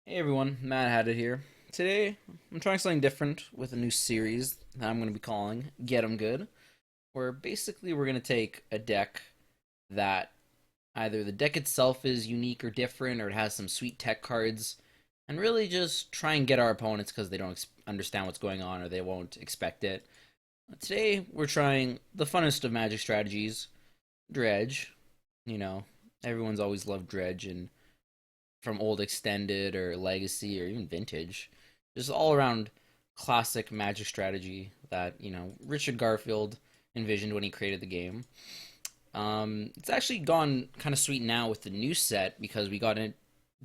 Hey everyone, Matt had it here. Today, I'm trying something different with a new series that I'm going to be calling Get 'em Good, where basically we're going to take a deck that either the deck itself is unique or different, or it has some sweet tech cards, and really just try and get our opponents because they don't understand what's going on or they won't expect it. Today, we're trying the funnest of Magic strategies, Dredge. You know, everyone's always loved Dredge, and from old extended or legacy or even vintage. Just all around classic Magic strategy that Richard Garfield envisioned when he created the game. It's actually gone kind of sweet now with the new set because we got a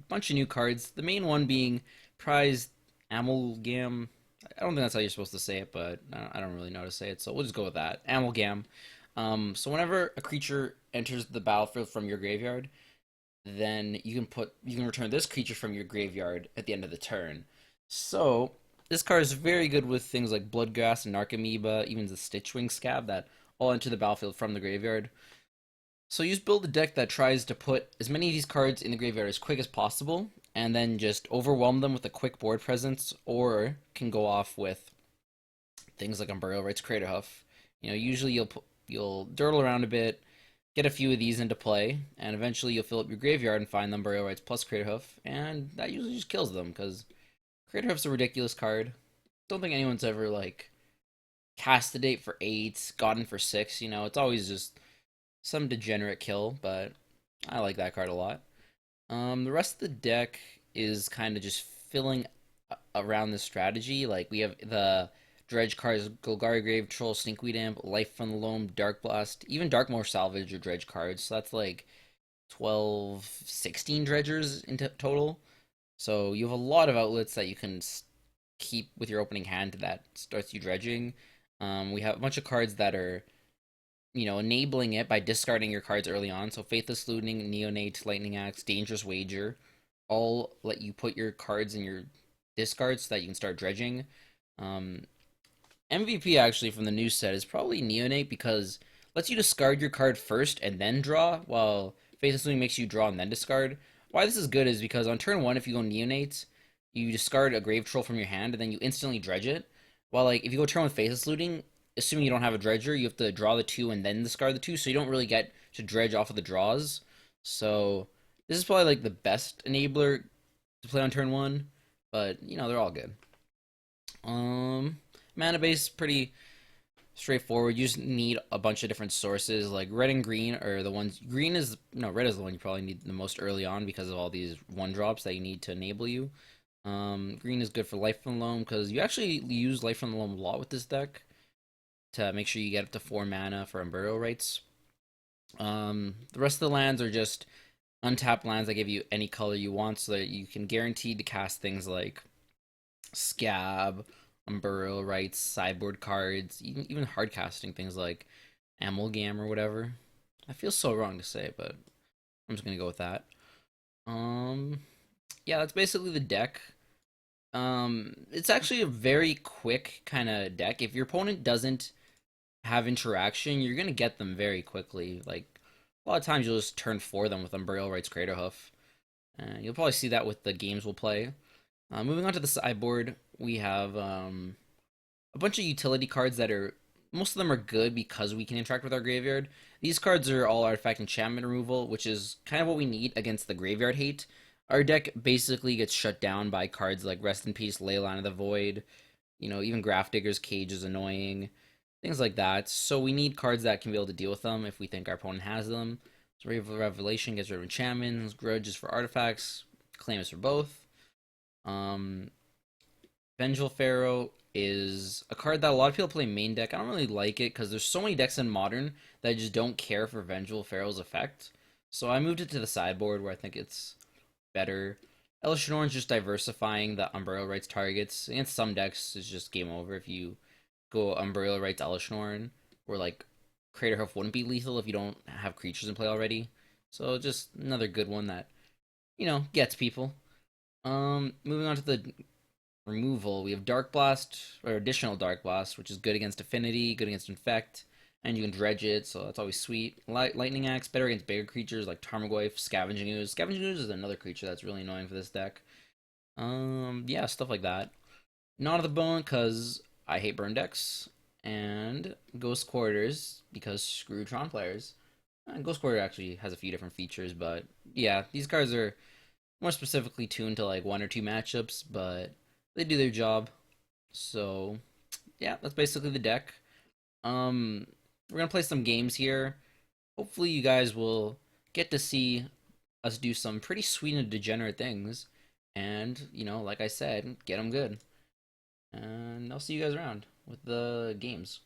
bunch of new cards. The main one being prized Amalgam. I don't think that's how you're supposed to say it, but I don't really know how to say it, so we'll just go with that. Amalgam. So whenever a creature enters the battlefield from your graveyard, then you can return this creature from your graveyard at the end of the turn. So this card is very good with things like Bloodgrass and Narcomoeba, even the Stitchwing Scab that all enter the battlefield from the graveyard. So you just build a deck that tries to put as many of these cards in the graveyard as quick as possible, and then just overwhelm them with a quick board presence, or can go off with things like Unburial Rites, Crater Huff. Usually you'll dirtle around a bit, get a few of these into play, and eventually you'll fill up your graveyard and find them Burial Rites plus Crater Hoof, and that usually just kills them because Crater Hoof's a ridiculous card. Don't think anyone's ever like casted it for 8, gotten for 6. It's always just some degenerate kill, but I like that card a lot. The rest of the deck is kind of just filling around this strategy. Like we have the Dredge cards, Golgari Grave, Troll, Stinkweed Imp, Life from the Loam, Dark Blast, even Darkmoor Salvage or Dredge cards. So that's like 12, 16 Dredgers in total. So you have a lot of outlets that you can keep with your opening hand that starts you dredging. We have a bunch of cards that are enabling it by discarding your cards early on. So Faithless Looting, Neonate, Lightning Axe, Dangerous Wager, all let you put your cards in your discards so that you can start dredging. Um, MVP actually from the new set is probably Neonate because it lets you discard your card first and then draw, while Faithless Looting makes you draw and then discard. Why this is good is because on turn one, if you go Neonate, you discard a Grave Troll from your hand and then you instantly dredge it. While like if you go turn with Faithless Looting, assuming you don't have a dredger, you have to draw the 2 and then discard the 2, so you don't really get to dredge off of the draws. So this is probably like the best enabler to play on turn one, but they're all good. Um, Mana base pretty straightforward. You just need a bunch of different sources. Like red and green are the ones. Green is no red is the one you probably need the most early on because of all these one drops that you need to enable you. Green is good for Life from the Loam because you actually use Life from the Loam a lot with this deck to make sure you get up to 4 mana for Unburial Rites. The rest of the lands are just untapped lands that give you any color you want, so that you can guarantee to cast things like Scab, Unburial Rites, sideboard cards, even hard casting things like Amalgam or whatever. I feel so wrong to say, but I'm just gonna go with that. Um, yeah, that's basically the deck. It's actually a very quick kind of deck. If your opponent doesn't have interaction, you're gonna get them very quickly. Like a lot of times, you'll just turn for them with Unburial Rites, Crater Hoof. You'll probably see that with the games we'll play. Moving on to the sideboard, we have a bunch of utility cards that are most of them are good because we can interact with our graveyard. These cards are all artifact enchantment removal, which is kind of what we need against the graveyard hate. Our deck basically gets shut down by cards like Rest in Peace, Leyline of the Void, even Grafdigger's Cage is annoying, things like that. So we need cards that can be able to deal with them if we think our opponent has them. So Revelation gets rid of enchantments, Grudge is for artifacts, Claim is for both. Um, Vengeful Pharaoh is a card that a lot of people play main deck. I don't really like it because there's so many decks in Modern that I just don't care for Vengeful Pharaoh's effect. So I moved it to the sideboard where I think it's better. Elishnorn is just diversifying the Unburial Rites targets. Against some decks, it's just game over if you go Unburial Rites Elishnorn, or like Crater Hoof wouldn't be lethal if you don't have creatures in play already. So just another good one that, gets people. Moving on to the removal, we have Dark Blast, or additional Dark Blast, which is good against Affinity, good against Infect, and you can dredge it, so that's always sweet. Lightning Axe, better against bigger creatures like Tarmogoyf, Scavenging Ooze. Scavenging Ooze is another creature that's really annoying for this deck. Yeah, stuff like that. Not at the bone because I hate burn decks, and Ghost Quarters because screw Tron players. Ghost Quarter actually has a few different features, but yeah, these cards are more specifically tuned to like one or two matchups, but they do their job. So yeah, that's basically the deck. Um, we're gonna play some games here. Hopefully, you guys will get to see us do some pretty sweet and degenerate things, and like I said, get them good. And I'll see you guys around with the games.